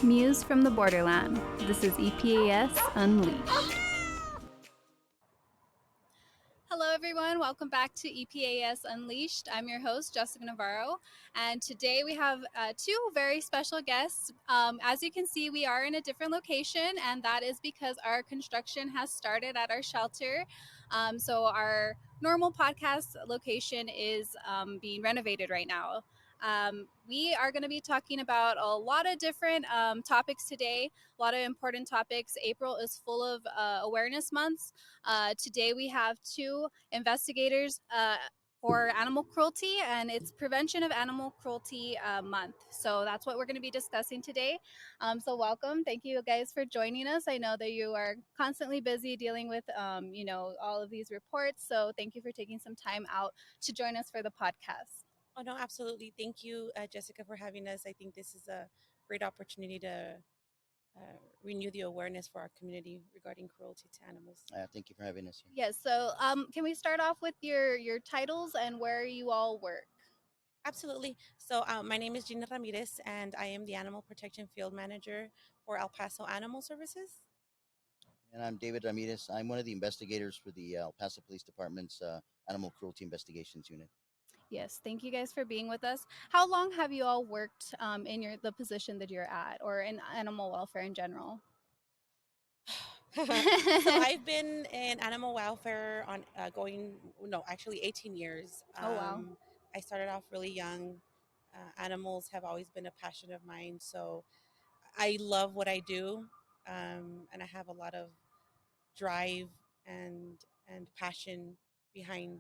Muse from the Borderland. This is EPAS Unleashed. Hello, everyone. Welcome back to EPAS Unleashed. I'm your host, Jessica Navarro, and today we have two very special guests. As you can see, we are in a different location, and that is because our construction has started at our shelter. So our normal podcast location is being renovated right now. We are going to be talking about a lot of different topics today, a lot of important topics. April is full of awareness months. Today we have two investigators for animal cruelty, and it's Prevention of Animal Cruelty Month. So that's what we're going to be discussing today. So welcome. Thank you guys for joining us. I know that you are constantly busy dealing with, all of these reports. So thank you for taking some time out to join us for the podcast. Oh, no, absolutely. Thank you, Jessica, for having us. I think this is a great opportunity to renew the awareness for our community regarding cruelty to animals. Thank you for having us here. Yes. So can we start off with your titles and where you all work? Absolutely. So, my name is Gina Ramirez, and I am the Animal Protection Field Manager for El Paso Animal Services. And I'm David Ramirez. I'm one of the investigators for the Paso Police Department's Animal Cruelty Investigations Unit. Yes, thank you guys for being with us. How long have you all worked in the position that you're at, or in animal welfare in general? So I've been in animal welfare on actually 18 years. Oh, wow. I started off really young. Animals have always been a passion of mine, so I love what I do, and I have a lot of drive and passion behind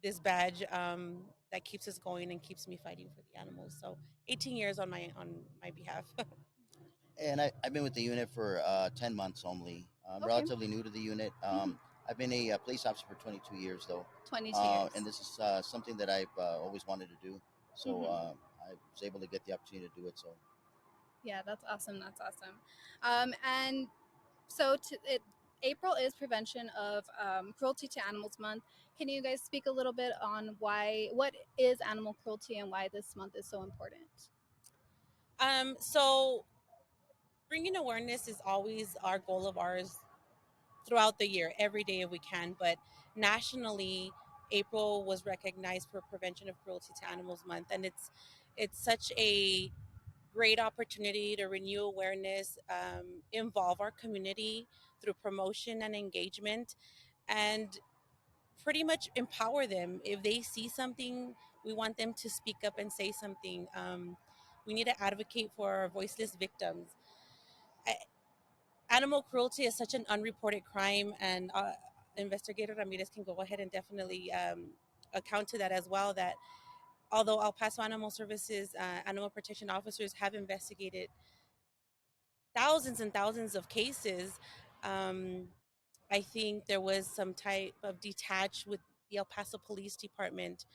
this badge that keeps us going and keeps me fighting for the animals. So 18 years on my behalf. And I've been with the unit for 10 months only. I'm Okay. relatively new to the unit. I've been a police officer for 22 years, though. 22 years. And this is something that I've always wanted to do. So I was able to get the opportunity to do it. So Yeah, that's awesome. That's awesome. And so April is Prevention of Cruelty to Animals Month. Can you guys speak a little bit on what is animal cruelty and why this month is so important? So bringing awareness is always our goal of ours throughout the year, every day if we can. But nationally, April was recognized for Prevention of Cruelty to Animals Month, and it's such a great opportunity to renew awareness, involve our community through promotion and engagement, and pretty much empower them. If they see something, we want them to speak up and say something. We need to advocate for our voiceless victims. Animal cruelty is such an unreported crime, and Investigator Ramirez can go ahead and definitely account to that as well. That although El Paso Animal Services animal protection officers have investigated thousands and thousands of cases, I think there was some type of detach with the El Paso Police Department.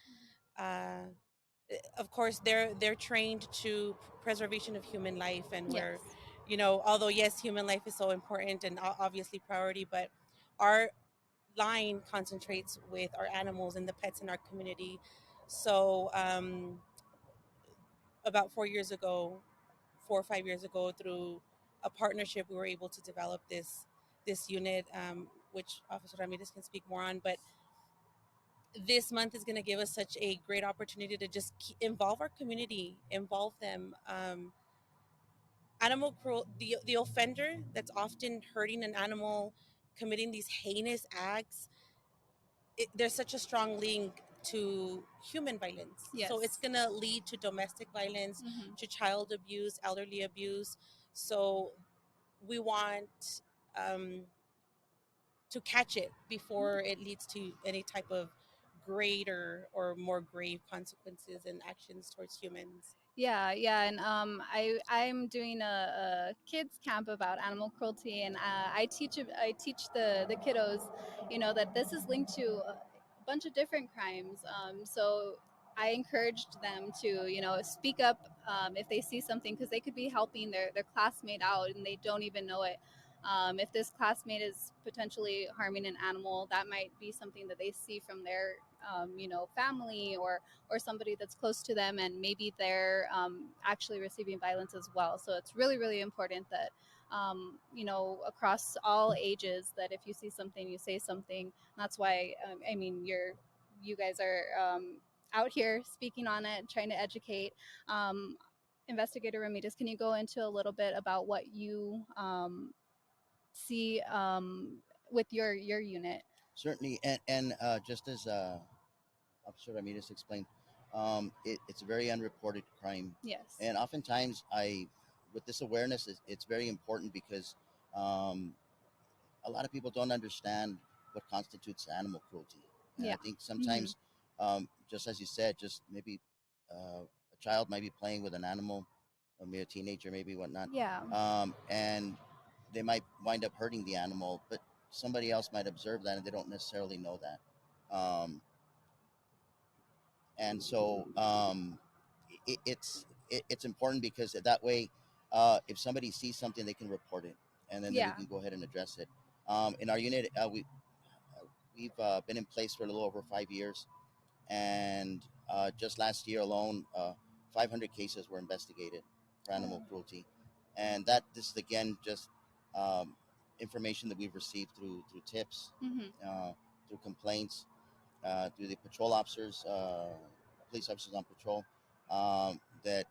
Uh, of course, they're trained to preservation of human life, and Yes. although yes, human life is so important and obviously priority, but our line concentrates with our animals and the pets in our community. So about 4 or 5 years ago, through a partnership, we were able to develop this unit, which Officer Ramirez can speak more on. But this month is going to give us such a great opportunity to just involve our community, involve them. Animal cruel, the offender that's often hurting an animal, committing these heinous acts, there's such a strong link to human violence. Yes. So it's going to lead to domestic violence, to child abuse, elderly abuse. So we want to catch it before it leads to any type of greater or more grave consequences and actions towards humans. Yeah, and I'm doing a kids camp about animal cruelty, and I teach the kiddos, that this is linked to a bunch of different crimes. So I encouraged them to speak up if they see something, because they could be helping their classmate out and they don't even know it. If this classmate is potentially harming an animal, that might be something that they see from their family or somebody that's close to them, and maybe they're actually receiving violence as well. So it's really, really important that across all ages, that if you see something, you say something. That's why, you guys are out here speaking on it, trying to educate. Um, Investigator Ramirez, can you go into a little bit about what you see with your unit? Certainly, and just as Officer Ramirez explained, it's a very unreported crime, Yes. and oftentimes with this awareness, it's very important because um, a lot of people don't understand what constitutes animal cruelty, and I Yeah. think Hmm. sometimes, just as you said, just maybe a child might be playing with an animal, a mere teenager, maybe whatnot, Yeah. and they might wind up hurting the animal, but somebody else might observe that and they don't necessarily know that. And so it's important because that way, if somebody sees something, they can report it, and then we Yeah. can go ahead and address it. In our unit, we've been in place for a little over 5 years, and just last year alone, 500 cases were investigated for animal Oh. cruelty, and that this is again just um, information that we've received through tips, Hmm. through complaints, through the patrol officers, police officers on patrol, that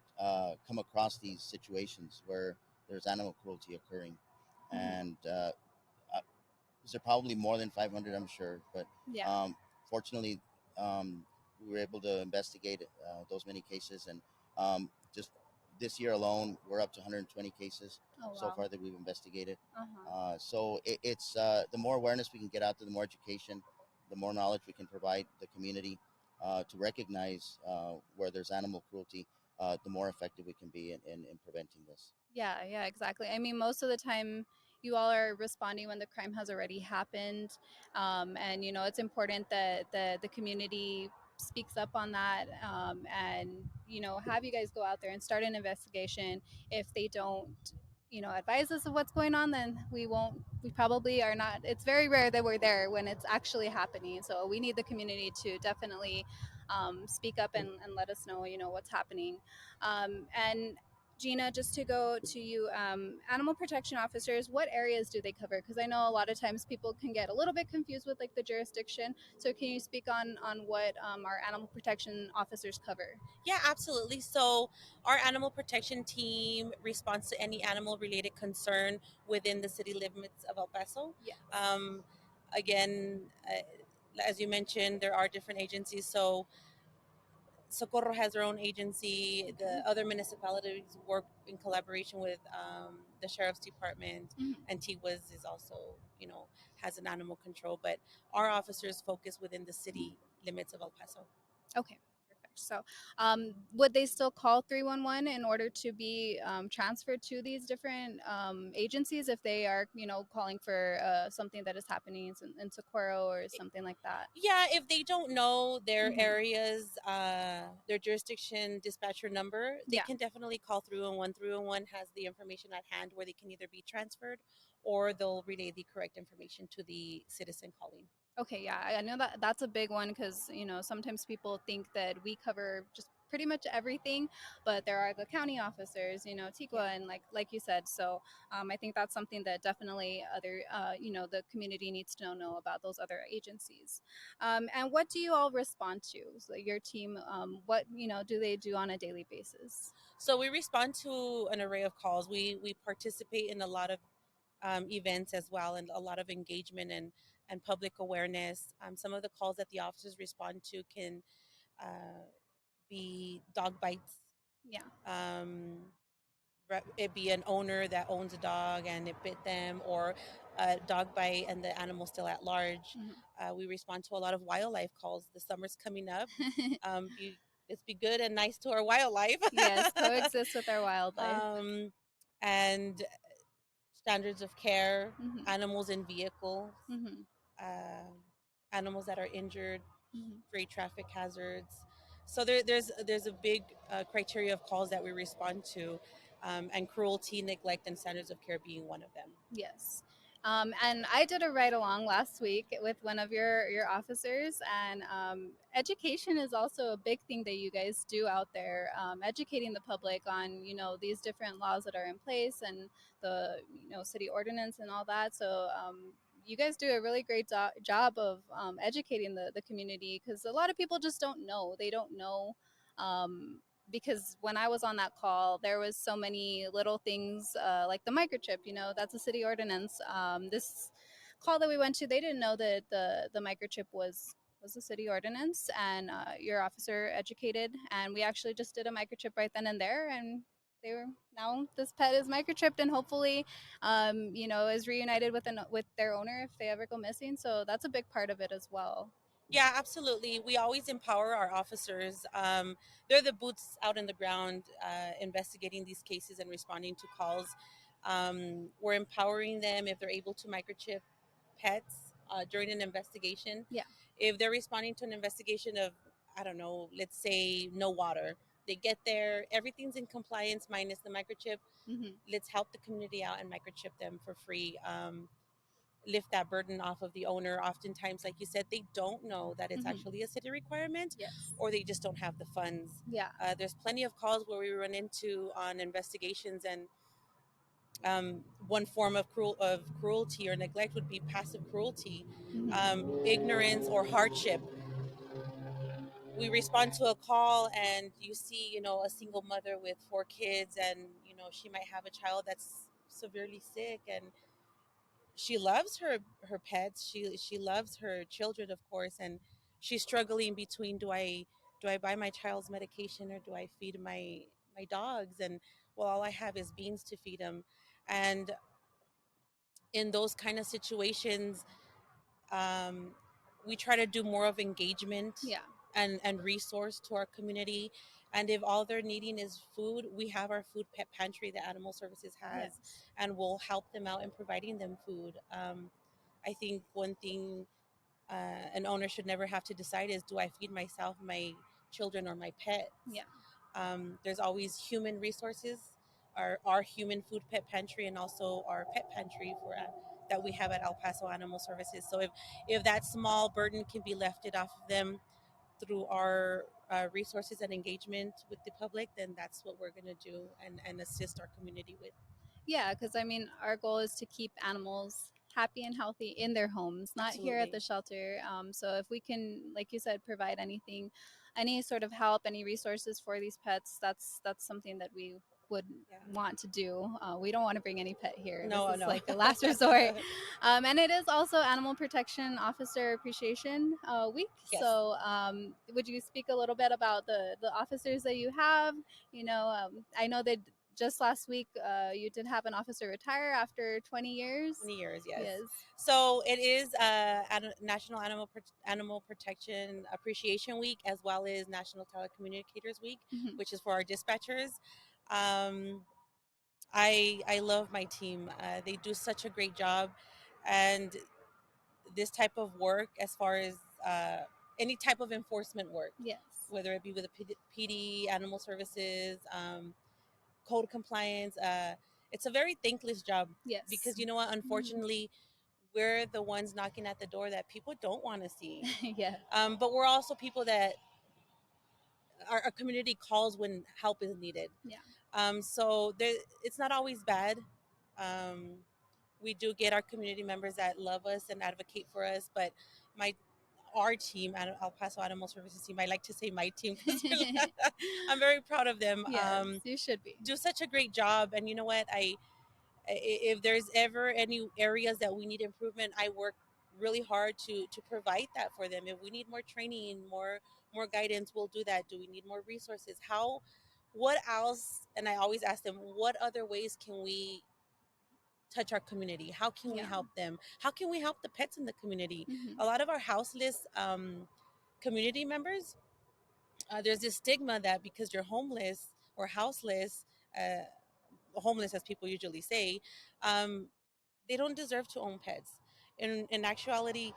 come across these situations where there's animal cruelty occurring, Hmm. and there are probably more than 500, I'm sure, but Yeah. fortunately, we were able to investigate those many cases, and just this year alone, we're up to 120 cases Oh so wow. far that we've investigated. Uh-huh. So it's the more awareness we can get out there, the more education, the more knowledge we can provide the community to recognize where there's animal cruelty, the more effective we can be in preventing this. Yeah, yeah, exactly. I mean, most of the time, you all are responding when the crime has already happened, and it's important that the community speaks up on that, and have you guys go out there and start an investigation. If they don't, advise us of what's going on, then we won't. We probably are not. It's very rare that we're there when it's actually happening. So we need the community to definitely speak up and let us know, what's happening, and Gina, just to go to you, animal protection officers, what areas do they cover? Because I know a lot of times people can get a little bit confused with like the jurisdiction. So can you speak on what our animal protection officers cover? Yeah, absolutely. So, our animal protection team responds to any animal related concern within the city limits of El Paso. Yes. Um, again, as you mentioned, there are different agencies. So, Socorro has their own agency. Okay. The other municipalities work in collaboration with the sheriff's department, Mhm. and Tiguas is also, has an animal control. But our officers focus within the city limits of El Paso. Okay, perfect. So, would they still call 311 in order to be transferred to these different agencies if they are, calling for something that is happening in Socorro or something like that? Yeah, if they don't know their Hmm. areas, their jurisdiction dispatcher number, they Yeah. can definitely call 311. 311 has the information at hand where they can either be transferred or they'll relay the correct information to the citizen calling. Okay, yeah, I know that that's a big one because sometimes people think that we cover just pretty much everything, but there are the county officers, Yeah. Tigua, and like you said. So I think that's something that definitely the community needs to know about those other agencies. And what do you all respond to? So your team, what do they do on a daily basis? So we respond to an array of calls. We participate in a lot of events as well, and a lot of engagement and public awareness. Some of the calls that the officers respond to can be dog bites. Yeah. Um, it be an owner that owns a dog and it bit them, or a dog bite and the animal's still at large. We respond to a lot of wildlife calls. The summer's coming up. Hmm. Let's be good and nice to our wildlife. Yes, coexist with our wildlife. um, and standards of care, Hmm. animals in vehicles, Hmm. uh, animals that are injured, Hmm. great traffic hazards. So there's a big criteria of calls that we respond to, and cruelty, neglect, and standards of care being one of them. Yes. And I did a ride along last week with one of your officers, and education is also a big thing that you guys do out there, educating the public on these different laws that are in place and the city ordinance and all that. So you guys do a really great job of educating the community, because a lot of people just don't know. They don't know. Because when I was on that call, there was so many little things, like the microchip. That's a city ordinance. This call that we went to, they didn't know that the microchip was a city ordinance, and your officer educated, and we actually just did a microchip right then and there, and they were now this pet is microchipped, and hopefully, is reunited with their owner if they ever go missing. So that's a big part of it as well. Yeah, absolutely. We always empower our officers. They're the boots out in the ground, investigating these cases and responding to calls. We're empowering them if they're able to microchip pets during an investigation. Yeah. If they're responding to an investigation of, I don't know, let's say no water, they get there, everything's in compliance minus the microchip. Hmm. Let's help the community out and microchip them for free. Lift that burden off of the owner. Oftentimes, like you said, they don't know that it's Hmm. actually a city requirement, Yes. or they just don't have the funds. Yeah. There's plenty of calls where we run into on investigations, and one form of cruelty or neglect would be passive cruelty, Hmm. ignorance or hardship. We respond to a call, and you see, a single mother with 4 kids, and she might have a child that's severely sick, and she loves her pets. She loves her children, of course, and she's struggling between, do I buy my child's medication, or do I feed my dogs? And well, all I have is beans to feed them. And in those kind of situations, um, we try to do more of engagement Yeah. and resource to our community. And if all they're needing is food, we have our food pet pantry that Animal Services has, Yes. and we'll help them out in providing them food. I think one thing an owner should never have to decide is, do I feed myself, my children, or my pets? Yeah. There's always human resources, our human food pet pantry, and also our pet pantry that we have at El Paso Animal Services. So if that small burden can be lifted off of them through our resources and engagement with the public, then that's what we're going to do, and assist our community with. Yeah, because I mean, our goal is to keep animals happy and healthy in their homes, not here at Absolutely. the shelter. So if we can, like you said, provide anything, any sort of help, any resources for these pets, that's something that we would Yeah. want to do. We don't want to bring any pet here. This No, is no. like a last resort. And it is also Animal Protection Officer Appreciation Week. Yes. So would you speak a little bit about the officers that you have? I know that just last week, you did have an officer retire after 20 years. 20 years, yes. Yes. So it is National Animal Protection Appreciation Week, as well as National Telecommunicators Week, Hmm. which is for our dispatchers. Um, I love my team. They do such a great job, and this type of work, as far as any type of enforcement work, Yes. whether it be with the PD, Animal Services, code compliance. It's a very thankless job, Yes. because you know what? Hmm. Unfortunately, we're the ones knocking at the door that people don't want to see. Yeah. But we're also people that our community calls when help is needed. Yeah. So it's not always bad. Um, we do get our community members that love us and advocate for us, but my our team at El Paso Animal Services team, I like to say my team because I'm very proud of them. Yes, you should be. Do such a great job, and you know what? If there's ever any areas that we need improvement, I work really hard to provide that for them. If we need more training, more guidance, we'll do that. Do we need more resources? What else? And I always ask them, what other ways can we touch our community? How can we Yeah. help them? How can we help the pets in the community? Hmm. A lot of our houseless community members, there's this stigma that because you're homeless or houseless, homeless as people usually say, um, they don't deserve to own pets. In actuality,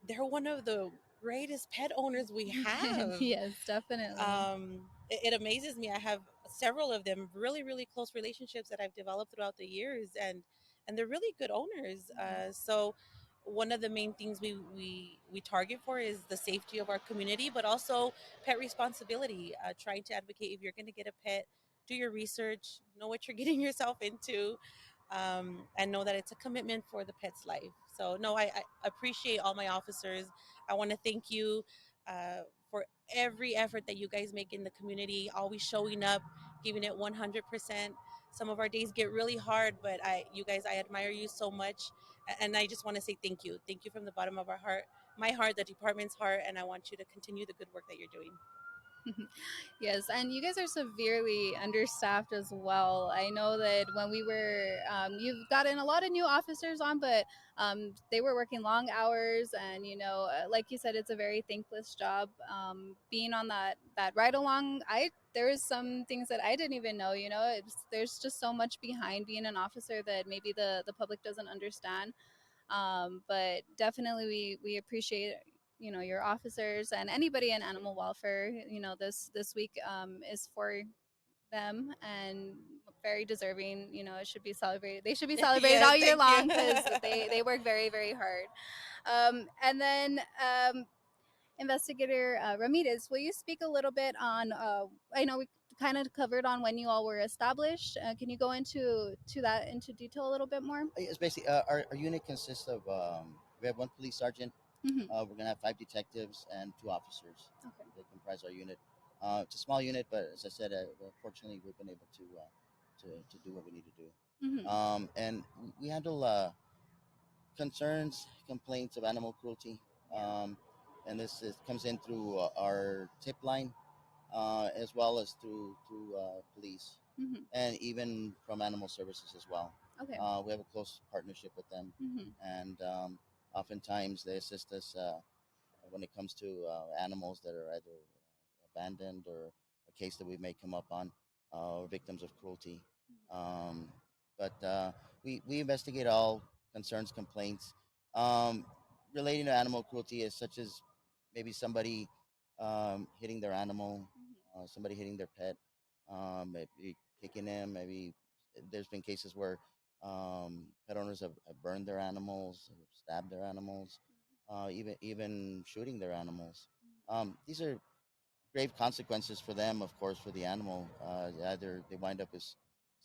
they're one of the greatest pet owners we have. Yes, definitely. It amazes me. I have several of them, really, really close relationships that I've developed throughout the years, and they're really good owners. So one of the main things we target for is the safety of our community, but also pet responsibility. Trying to advocate, if you're going to get a pet, do your research, know what you're getting yourself into, and know that it's a commitment for the pet's life. So no, I appreciate all my officers. I want to thank you for every effort that you guys make in the community, always showing up, giving it 100%. Some of our days get really hard, but you guys, I admire you so much, and I just want to say thank you from the bottom of our heart, my heart, the department's heart, and I want you to continue the good work that you're doing. Yes, and you guys are severely understaffed as well. I know that when we were, you've gotten a lot of new officers on, but they were working long hours, and like you said, it's a very thankless job. Being on that ride along, there's some things that I didn't even know. There's just so much behind being an officer that maybe the public doesn't understand. But definitely we appreciate your officers and anybody in animal welfare. This week is for them, and very deserving. It should be celebrated. They should be celebrated Yes, all year thank you. long because they work very, very hard. And then Investigator Ramirez, will you speak a little bit on I know we kind of covered on when you all were established. Can you go into detail a little bit more? It's basically our unit consists of we have one police sergeant. Mm-hmm. We're gonna have 5 detectives and 2 officers. Okay. That comprise our unit. It's a small unit, but as I said, fortunately we've been able to do what we need to do. Mm-hmm. And we handle concerns, complaints of animal cruelty, and comes in through our tip line, as well as through police, Mm-hmm. and even from Animal Services as well. Okay. We have a close partnership with them, Mm-hmm. and oftentimes they assist us when it comes to animals that are either abandoned or a case that we may come up on, or victims of cruelty. Um, but we investigate all concerns, complaints um, relating to animal cruelty, as such as maybe somebody hitting their animal, somebody hitting their pet, maybe kicking them. Maybe there's been cases where pet owners have burned their animals, stabbed their animals, even shooting their animals. These are grave consequences for them, of course, for the animal. Either they wind up with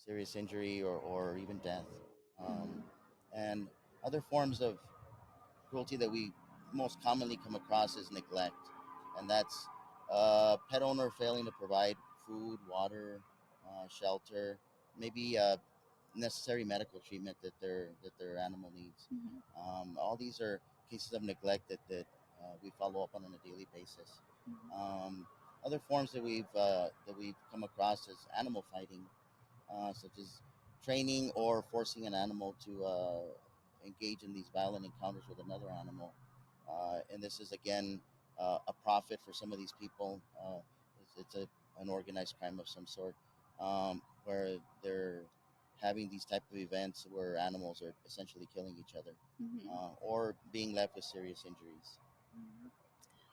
serious injury or even death. Um, and other forms of cruelty that we most commonly come across is neglect, and that's pet owner failing to provide food, water, shelter, maybe necessary medical treatment that their animal needs. Mm-hmm. All these are cases of neglect that we follow up on a daily basis. Um, Other forms that we've come across is animal fighting, such as training or forcing an animal to engage in these violent encounters with another animal. And this is again a profit for some of these people. It's an organized crime of some sort, where they're having these type of events where animals are essentially killing each other, Mm-hmm. or being left with serious injuries.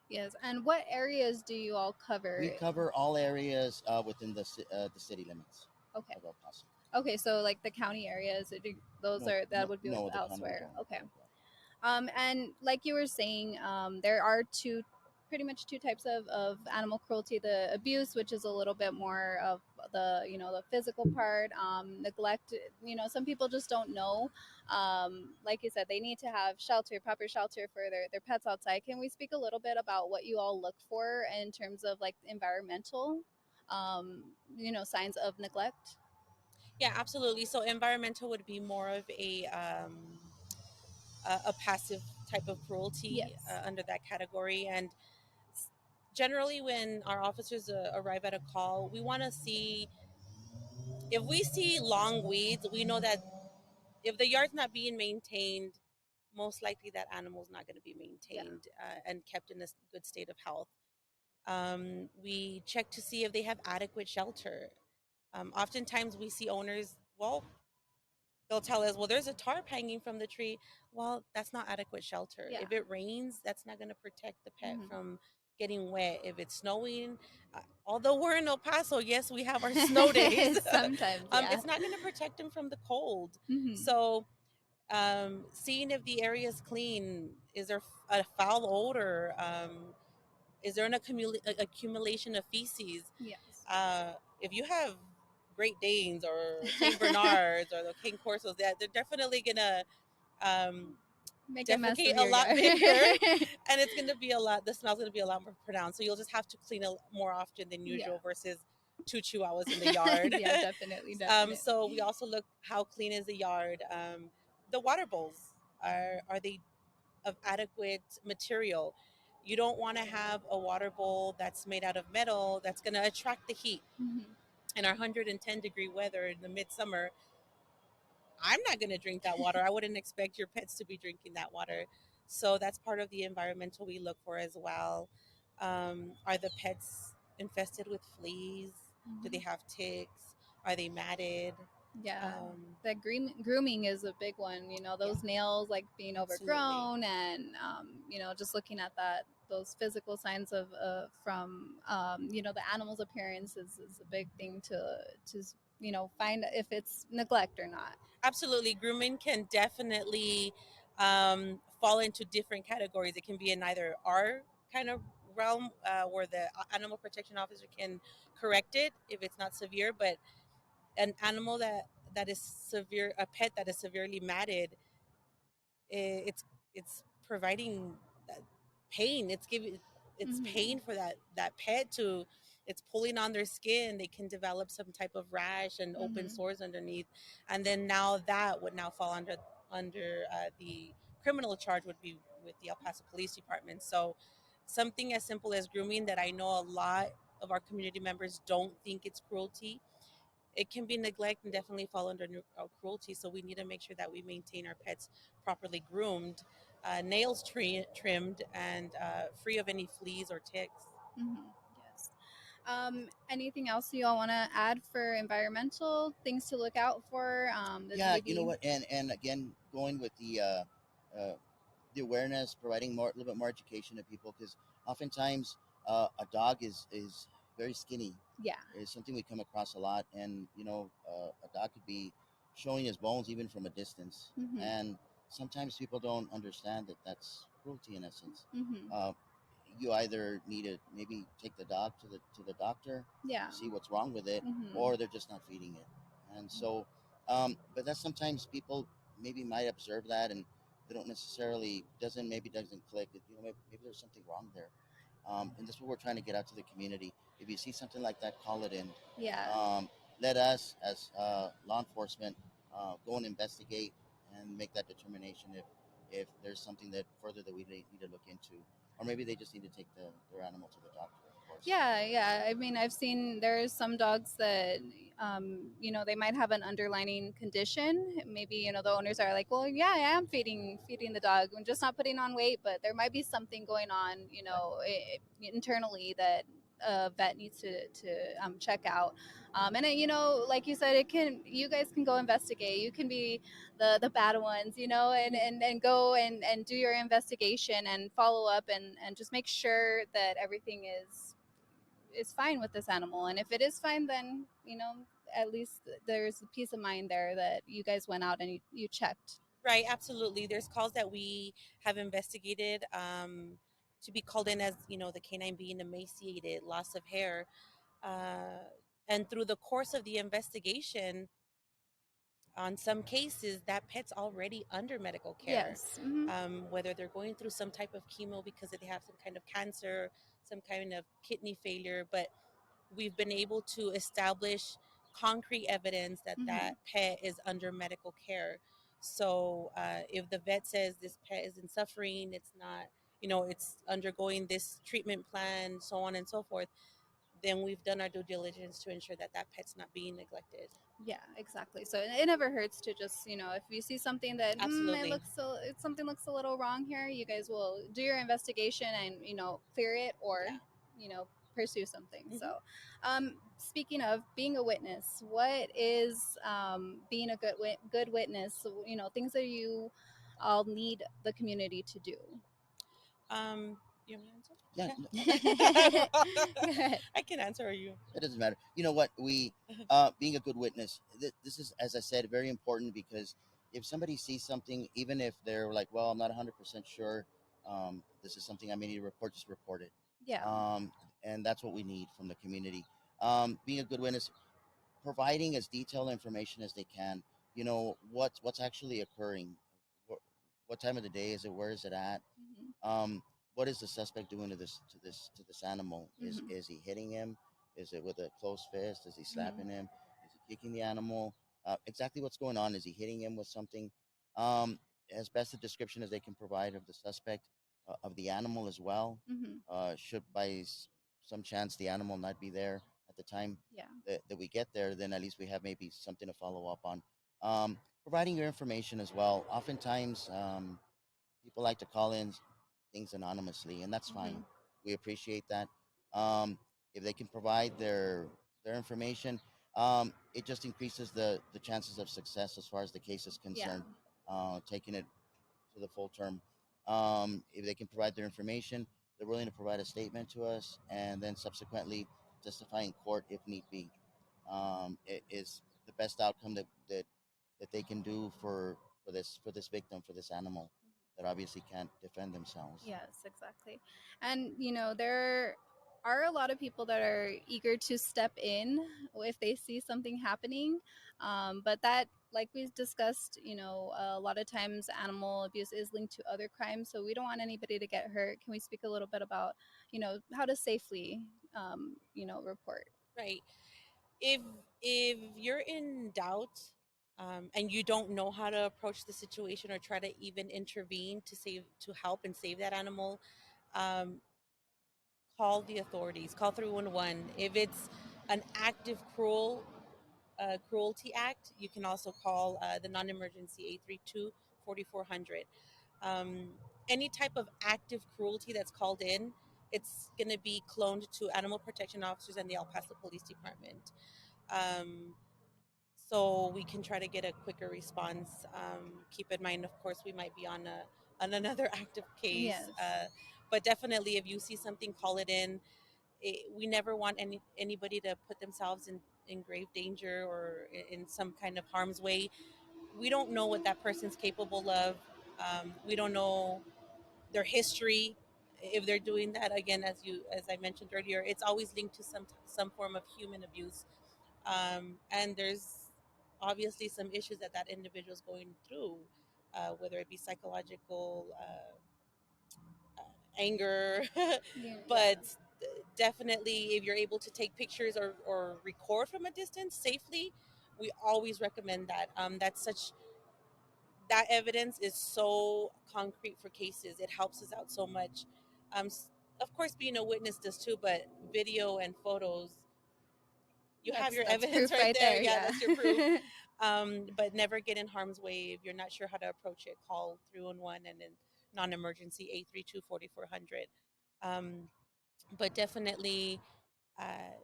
Yes, and what areas do you all cover? We cover all areas within the city limits Okay. of El Paso. Okay, so like the county areas, those No, are that no, would be no, the county we elsewhere. don't. Okay. Okay. And like you were saying, there are pretty much two types of animal cruelty: the abuse, which is a little bit more of the physical part, neglect. Some people just don't know. Like you said, they need to have proper shelter for their pets outside. Can we speak a little bit about what you all look for in terms of like environmental, signs of neglect? Yeah, absolutely. So environmental would be more of a passive type of cruelty Yes. under that category. And generally, when our officers arrive at a call, we want to see, if we see long weeds, we know that if the yard's not being maintained, most likely that animal's not going to be Yeah. maintained and kept in a good state of health. We check to see if they have adequate shelter. Oftentimes, we see owners, well, they'll tell us, well, there's a tarp hanging from the tree. Well, that's not adequate shelter. Yeah. If it rains, that's not going to protect the pet Mhm. from getting wet. If it's snowing, although we're in El Paso, yes, we have our snow days. Sometimes, yeah. It's not going to protect them from the cold. Mhm. So Seeing if the area is clean. Is there a foul odor? Is there an accumulation of feces? Yes. Uh, if you have Great Danes or Saint Bernards or the King Corsos, that they're definitely gonna um, Make a mess defecate of a your lot yard. bigger, and it's gonna be a lot. The smell's gonna be a lot more pronounced. So you'll just have to clean more often than Yeah. usual versus two chihuahuas in the yard. Yeah, definitely, definitely. So we also look how clean is the yard. The water bowls are they of adequate material? You don't want to have a water bowl that's made out of metal that's going to attract the heat. Mhm. In our 110-degree weather in the midsummer, I'm not going to drink that water. I wouldn't expect your pets to be drinking that water. So that's part of the environmental we look for as well. Are the pets infested with fleas? Do they Mhm. have ticks? Are they matted? Yeah, Um, that grooming is a big one. yeah, Those nails like being absolutely. overgrown, and just looking at that, those physical signs of from the animal's appearance is a big thing to find if it's neglect or not. Absolutely. Grooming can definitely fall into different categories. It can be in either our kind of realm where the animal protection officer can correct it if it's not severe, but an animal that is severe, a pet that is severely matted, it's providing that pain. It's Hmm. pain for that pet to. It's pulling on their skin. They can develop some type of rash and open Hmm. sores underneath, and then now that would now fall under the criminal charge would be with the El Paso Police Department. So something as simple as grooming that I know a lot of our community members don't think it's cruelty, it can be neglect and definitely fall under cruelty. So we need to make sure that we maintain our pets properly groomed, nails trimmed, and free of any fleas or ticks. Hmm. Yes. Anything else you all want to add for environmental things to look out for? That Yeah, you know maybe. what, and again, going with uh, the awareness, providing more, a little bit more education to people, because oftentimes a dog is very skinny. Yeah. Is something we come across a lot, and a dog could be showing his bones even from a distance, Hmm. and sometimes people don't understand that that's cruelty in essence. Hmm. Uh, you either need to maybe take the dog to the doctor Yeah. to see what's wrong with it, Hmm. or they're just not feeding it, and so. But that's sometimes people maybe might observe that, and they don't necessarily doesn't click. Maybe there's something wrong there, and that's what we're trying to get out to the community. If you see something like that, call it in. Yeah. Um, Let us, as law enforcement, go and investigate and make that determination if there's something that further that we need to look into, or maybe they just need to take their animal to the doctor, of course. Yeah, yeah. I mean, I've seen there's some dogs that, they might have an underlining condition. Maybe the owners are like, well, yeah, I am feeding the dog. I'm just not putting on weight, but there might be something going on, internally that a vet needs to check out. And like you said, you guys can go investigate. You can be the bad ones, and go and do your investigation and follow up and just make sure that everything is fine with this animal. And if it is fine, then at least there's a peace of mind there that you guys went out and you checked. Right, absolutely. There's calls that we have investigated to be called in as the canine being emaciated, loss of hair, and through the course of the investigation, on some cases that pet's already under medical care, Yes. Hmm. whether they're going through some type of chemo because they have some kind of cancer, some kind of kidney failure, but we've been able to establish concrete evidence that Hmm. that pet is under medical care. So if the vet says this pet isn't suffering, it's not, it's undergoing this treatment plan, so on and so forth, then we've done our due diligence to ensure that that pet's not being neglected. Yeah, exactly. So it never hurts to just, if you see something that Absolutely. something looks a little wrong here, you guys will do your investigation and clear it, or Yeah. you know pursue something. So, Hmm. speaking of being a witness, what is being a good witness? So, things that you all need the community to do. You want me to answer? Yeah, Okay. Good. I can answer, or you. it doesn't matter. You know what? We being a good witness. This is, as I said, very important because if somebody sees something, even if they're like, well, I'm not 100% sure, this is something I may need to report, just report it. Yeah. Um, and that's what we need from the community. Being a good witness, providing as detailed information as they can. You know what's actually occurring, what, what time of the day is it, where is it at, Hmm. what is the suspect doing to this animal? Is Hmm. is he hitting him? Is it with a closed fist? Is he Hmm. slapping him? Is he kicking the animal? Exactly what's going on? Is he hitting him with something? Um, as best a description as they can provide of the suspect, of the animal as well. Hmm. Should by some chance the animal not be there at the time Yeah. that we get there, then at least we have maybe something to follow up on. Providing your information as well. Oftentimes, people like to call in things anonymously, and that's fine. Hmm. We appreciate that. Um, if they can provide their information, it just increases the chances of success as far as the case is Yeah. concerned. Taking it to the full term. If they can provide their information, they're willing to provide a statement to us, and then subsequently testify in court if need be. It is the best outcome that they can do for this victim, for this animal that obviously can't defend themselves. Yes, exactly. And, there are a lot of people that are eager to step in if they see something happening. But that, like we discussed, a lot of times animal abuse is linked to other crimes. So we don't want anybody to get hurt. Can we speak a little bit about, how to safely, report? Right. If you're in doubt, and you don't know how to approach the situation or try to even intervene to help and save that animal, um, call the authorities. Call 311. If it's an active cruelty act, you can also call the non-emergency 832 4400. Um, any type of active cruelty that's called in, it's going to be cloned to animal protection officers and the El Paso Police Department. Um, so we can try to get a quicker response. Keep in mind, of course, we might be on another active case, Yes. but definitely, if you see something, call it in. We never want anybody to put themselves in grave danger or in some kind of harm's way. We don't know what that person's capable of. We don't know their history. If they're doing that again, as I mentioned earlier, it's always linked to some form of human abuse, and there's obviously some issues that individual is going through, whether it be psychological, anger, Yeah. Yeah. but definitely if you're able to take pictures or record from a distance safely, we always recommend that. That evidence is so concrete for cases. It helps us out so much. Of course, being a witness does too, but video and photos, you have your That's evidence proof right right there. there. Yeah, Yeah. that's your proof. But never get in harm's way. If you're not sure how to approach it, call 311 and then non-emergency 832 4400. But definitely, uh,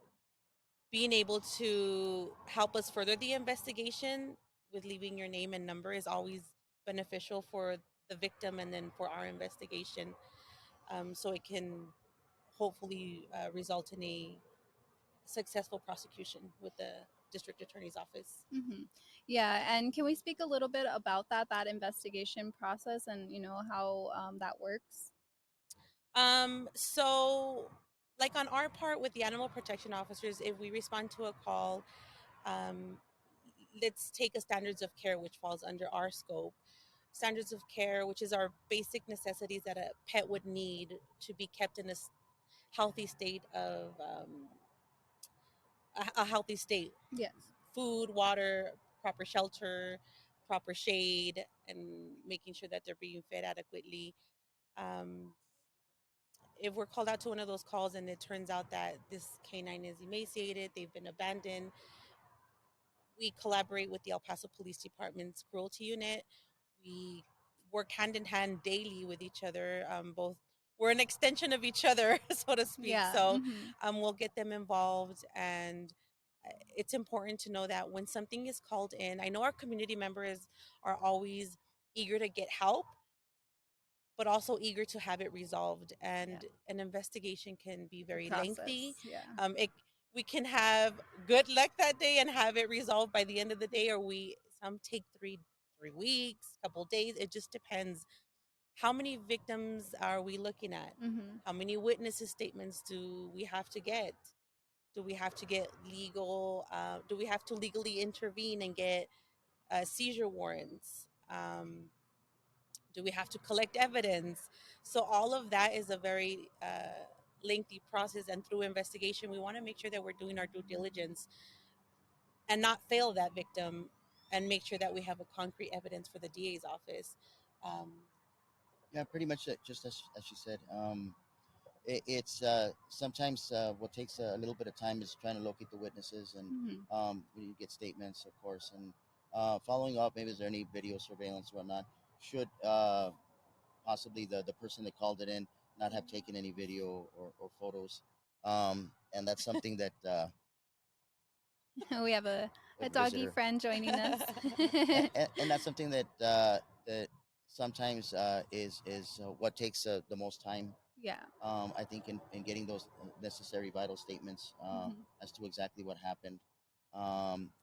being able to help us further the investigation with leaving your name and number is always beneficial for the victim and then for our investigation, so it can hopefully result in a successful prosecution with the district attorney's office. Hmm. Yeah, and can we speak a little bit about that investigation process and how that works? So, like on our part with the animal protection officers, if we respond to a call, um, let's take a standards of care, which falls under our scope. Standards of care, which is our basic necessities that a pet would need to be kept in a healthy state of a healthy state: Yes. food, water, proper shelter, proper shade, and making sure that they're being fed adequately. Um, if we're called out to one of those calls and it turns out that this canine is emaciated, they've been abandoned, we collaborate with the El Paso Police Department's cruelty unit. We work hand in hand daily with each other. Both we're an extension of each other, so to speak. Yeah. So Hmm. we'll get them involved, and it's important to know that when something is called in, I know our community members are always eager to get help, but also eager to have it resolved. Yeah. And an investigation can be The very lengthy. process. Yeah. It We can have good luck that day and have it resolved by the end of the day, or we some take 3 weeks, couple days. It just depends. How many victims are we looking at? Mm-hmm. How many witnesses statements do we have to get? Do we have to get legal? Do we have to legally intervene and get seizure warrants? Do we have to collect evidence? So all of that is a very lengthy process, and through investigation, we want to make sure that we're doing our due diligence and not fail that victim, and make sure that we have a concrete evidence for the DA's office. Um, Yeah, pretty much just as she said. It's sometimes what takes a little bit of time is trying to locate the witnesses, and Mm-hmm. you get statements, of course, and following up. Maybe is there any video surveillance or whatnot? Should possibly the person that called it in not have taken any video or photos, and that's something that We have a with doggy visitor, friend joining us. and that's something that that sometimes is what takes the most time. Yeah. I think in getting those necessary vital statements Mm-hmm. as to exactly what happened.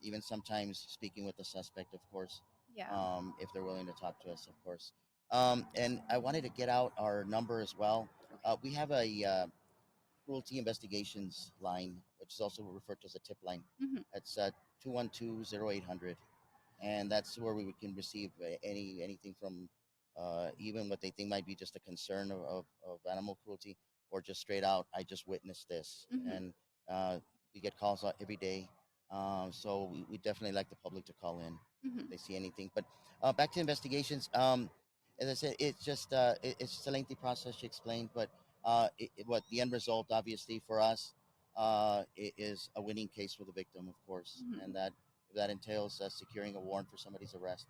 Even sometimes speaking with the suspect, of course, Yeah. if they're willing to talk to us, of course. And I wanted to get out our number as well. We have a cruelty investigations line, which is also referred to as a tip line. Mm-hmm. It's 212-0800, and that's where we can receive anything from even what they think might be just a concern of animal cruelty, or just straight out, I just witnessed this. Mm-hmm. And uh, we get calls out every day. So we definitely like the public to call in if Mm-hmm. they see anything. But back to investigations. As I said, it's just a lengthy process, she explained. But what the end result, obviously, for us is a winning case for the victim, of course, Mm-hmm. and that if that entails securing a warrant for somebody's arrest,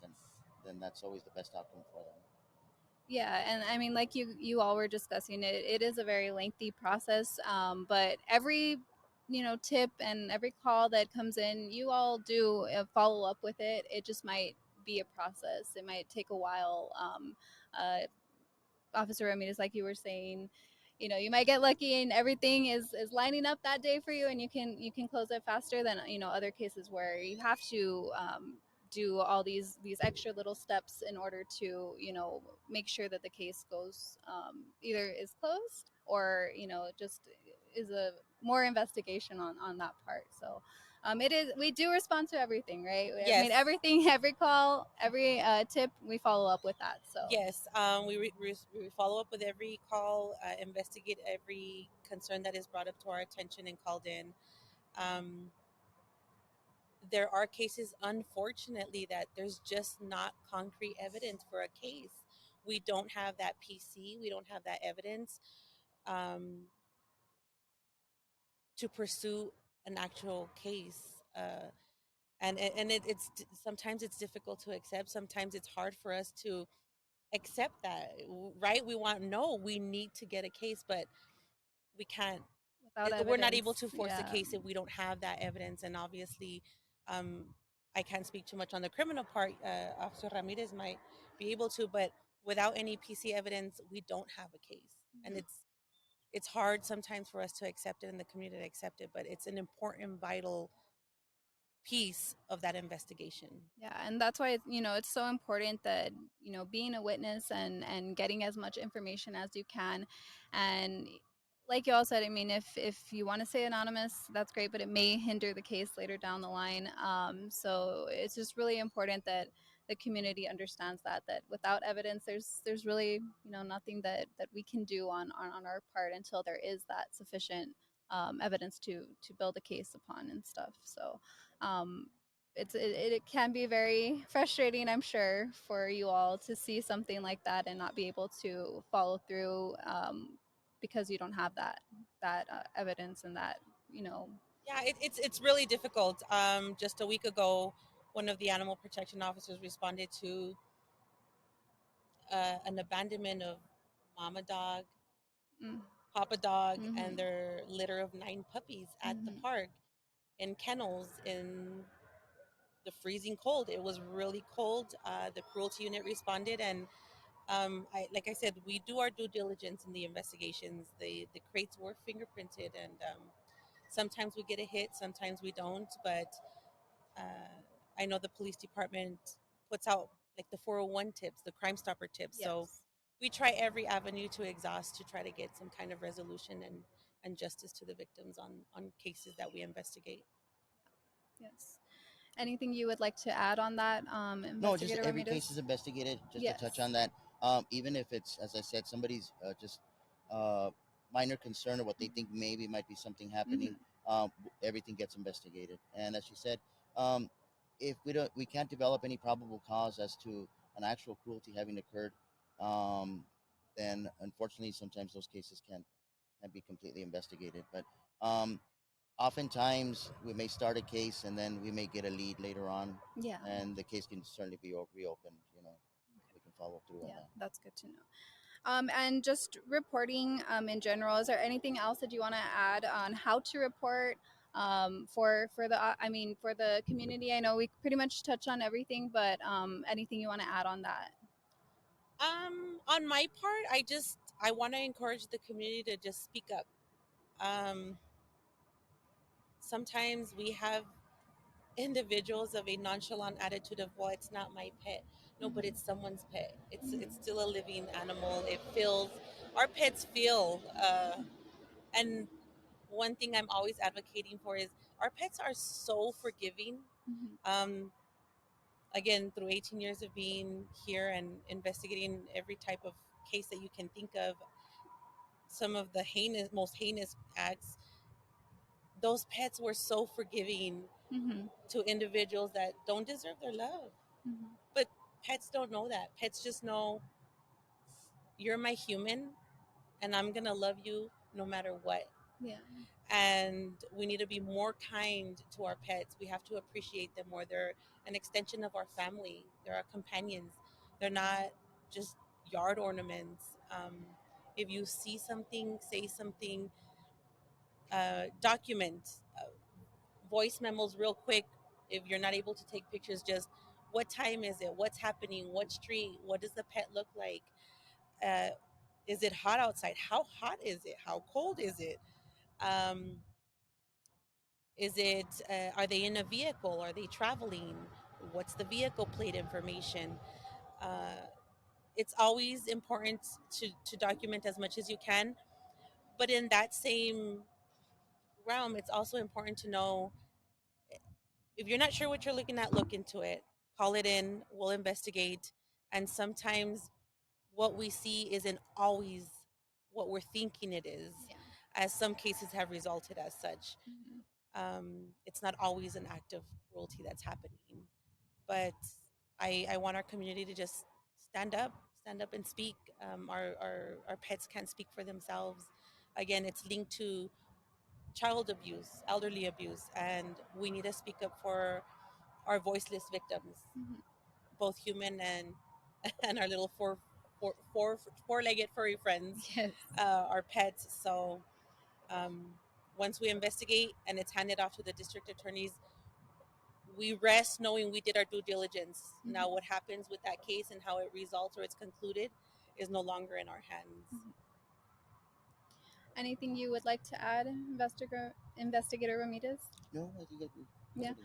then that's always the best outcome for them. Yeah, and I mean, like you all were discussing it, it is a very lengthy process. But every tip and every call that comes in, you all do a follow up with it. It just might be a process. It might take a while. Uh, Officer Ramirez, like you were saying, you might get lucky and everything is lining up that day for you, and you can close it faster than other cases where you have to do all these extra little steps in order to make sure that the case goes either is closed or just is a more investigation on that part. So it is, we do respond to everything, right? I yes, mean, everything, every call, every tip, we follow up with that. So yes. We follow up with every call, investigate every concern that is brought up to our attention and called in. Um, there are cases, unfortunately, that there's just not concrete evidence for a case. We don't have that PC, we don't have that evidence um, to pursue an actual case. It's sometimes it's difficult to accept. Sometimes it's hard for us to accept that, right? We want, no, we need to get a case, but we can't. without We're not evidence, able to force the yeah. case if we don't have that evidence. And obviously, um, I can't speak too much on the criminal part. Officer Ramirez might be able to, but without any PC evidence, we don't have a case, and Mhm. it's hard sometimes for us to accept it and the community to accept it. But it's an important, vital piece of that investigation. Yeah, and that's why it's so important that being a witness and getting as much information as you can. And like you all said, I mean, if you want to stay anonymous, that's great, but it may hinder the case later down the line. So it's just really important that the community understands that without evidence, there's really nothing that we can do on our part until there is that sufficient evidence to build a case upon and stuff. So um, it can be very frustrating, I'm sure, for you all to see something like that and not be able to follow through because you don't have that evidence and that you know. Yeah, it's really difficult. Just a week ago, one of the animal protection officers responded to an abandonment of mama dog, Mm, papa dog, and mm-hmm, their litter of 9 puppies at the mm-hmm, park in kennels in the freezing cold. It was really cold. The cruelty unit responded, and like I said, we do our due diligence in the investigations. The crates were fingerprinted, and sometimes we get a hit, sometimes we don't. But I know the police department puts out like the 401 tips, the Crime Stopper tips. So Yes. we try every avenue to exhaust to try to get some kind of resolution and justice to the victims on cases that we investigate. Yes. Anything you would like to add on that, No, just Investigator every case Ramirez? is investigated. Just to touch Yes. on that, even if it's, as I said, somebody's just uh, minor concern or what they think maybe might be something happening, Mm-hmm. everything gets investigated. And as you said, um, if we can't develop any probable cause as to an actual cruelty having occurred, um, then unfortunately sometimes those cases can't be completely investigated. But um, oftentimes we may start a case and then we may get a lead later on, Yeah. and the case can certainly be reopened. We can follow through on Yeah, that. that's good to know. And just reporting in general, is there anything else that you want to add on how to report for the I mean for the community? I know we pretty much touched on everything, but anything you want to add on that? On my part, I want to encourage the community to just speak up. Um, Sometimes we have individuals of a nonchalant attitude of, well, it's not my pet. No, but it's someone's pet. It's Mhm. still a living animal. It feels, our pets feel, and one thing I'm always advocating for is our pets are so forgiving. Mhm. Um, Again, through 18 years of being here and investigating every type of case that you can think of, some of the most heinous acts, those pets were so forgiving Mhm. to individuals that don't deserve their love. Mhm. But pets don't know that. Pets just know you're my human and I'm going to love you no matter what. Yeah. And we need to be more kind to our pets. We have to appreciate them more. They're an extension of our family, they're our companions. They're not just yard ornaments. If you see something, say something, document, voice memos real quick. If you're not able to take pictures, just what time is it? What's happening? What street? What does the pet look like? Uh, is it hot outside? How hot is it? How cold is it? Um, is it? Are they in a vehicle? Are they traveling? What's the vehicle plate information? Uh, it's always important to document as much as you can, but in that same realm, it's also important to know if you're not sure what you're looking at, look into it. Call it in. We'll investigate. And sometimes what we see isn't always what we're thinking it is, Yeah. as some cases have resulted as such. Mhm. It's not always an act of cruelty that's happening. But I want our community to just stand up and speak. Our pets can't speak for themselves. Again, it's linked to child abuse, elderly abuse, and we need to speak up for our voiceless victims, Mhm. both human and our little four-legged furry friends, Yes. our pets. So um, once we investigate and it's handed off to the district attorneys, we rest knowing we did our due diligence. Now, Mhm. what happens with that case and how it results or it's concluded is no longer in our hands. Mhm. Anything you would like to add, Investigator Ramirez? No, I think that we Yeah. covered it all. Yeah, thank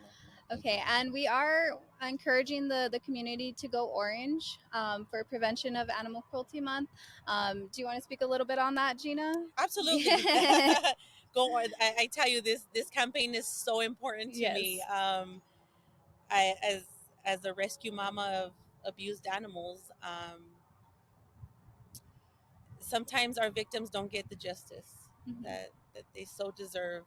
you. Okay, and we are encouraging the community to go orange for prevention of Animal Cruelty Month. Do you want to speak a little bit on that, Gina? Absolutely. Yeah. Go on. I tell you, this campaign is so important to Yes. me. I as a rescue mama of abused animals, sometimes our victims don't get the justice Mhm. that they so deserve,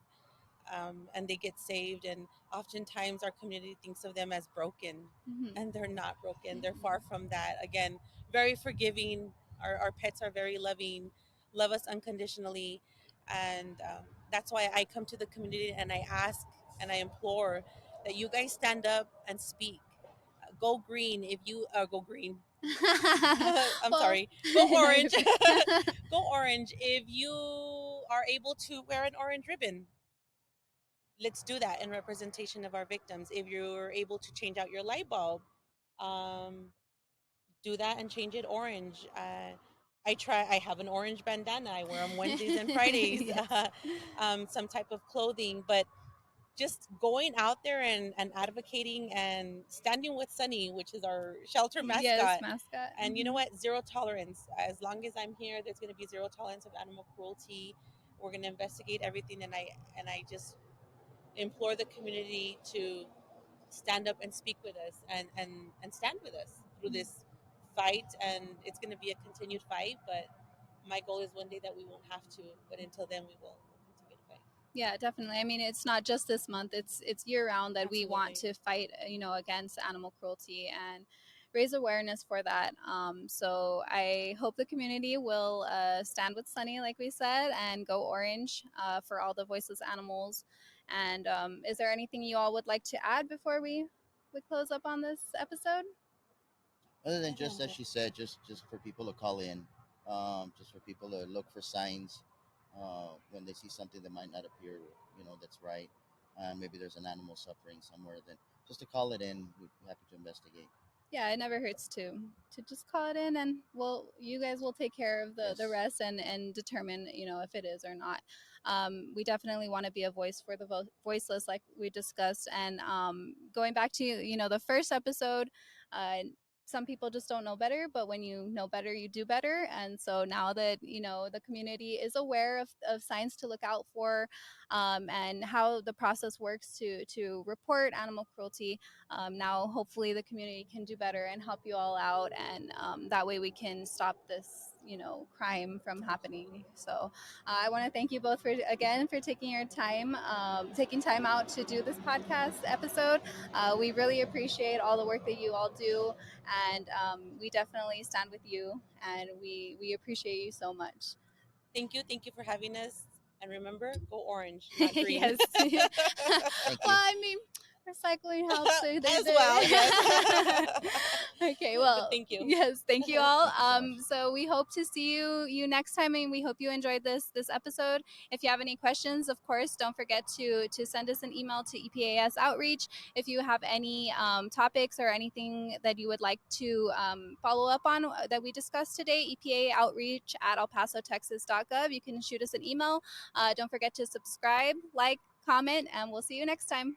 and they get saved. And oftentimes, our community thinks of them as broken, Mhm. and they're not broken. They're far from that. Again, very forgiving. Our pets are very loving, love us unconditionally, and that's why I come to the community and I ask and I implore that you guys stand up and speak. Go green if you go green. I'm Well, sorry. Go no, you're orange. good. Go orange if you are able to wear an orange ribbon. Let's do that in representation of our victims. If you're able to change out your light bulb, um, do that and change it orange. I try. I have an orange bandana. I wear them Wednesdays and Fridays. Yes. Some type of clothing, but just going out there and advocating and standing with Sunny, which is our shelter Yes, mascot. mascot. And you know what? Zero tolerance. As long as I'm here, there's going to be zero tolerance of animal cruelty. We're going to investigate everything, and I just implore the community to stand up and speak with us and stand with us through this fight. And it's going to be a continued fight, but my goal is one day that we won't have to. But until then, we will continue to fight. Yeah, definitely. I mean, it's not just this month; it's year round that we want Absolutely. to fight, against animal cruelty and raise awareness for that. So I hope the community will stand with Sunny, like we said, and go orange for all the voiceless animals. And is there anything you all would like to add before we close up on this episode? Other than I just don't as know. she said, just for people to call in, just for people to look for signs when they see something that might not appear, that's right. Maybe there's an animal suffering somewhere. Then just to call it in, we'd be happy to investigate. Yeah, it never hurts to just call it in, and you guys will take care of the Yes. rest and determine if it is or not. We definitely want to be a voice for the voiceless, like we discussed. And going back to the first episode, uh, some people just don't know better, but when you know better, you do better. And so now that the community is aware of signs to look out for, and how the process works to report animal cruelty, now hopefully the community can do better and help you all out, and that way we can stop this crime from happening. So I want to thank you both for taking your time, taking time out to do this podcast episode. We really appreciate all the work that you all do, and we definitely stand with you, and we appreciate you so much. Thank you. Thank you for having us. And remember, go orange, not green. Yes. Well, Thank you. I mean, recycling helps. As well, yes. Okay, But well, thank you. yes, thank you all. Thank you so much. So we hope to see you next time, and we hope you enjoyed this episode. If you have any questions, of course, don't forget to send us an email to EPAS Outreach. If you have any topics or anything that you would like to follow up on that we discussed today, EPA Outreach at elpasotexas.gov. You can shoot us an email. Don't forget to subscribe, like, comment, and we'll see you next time.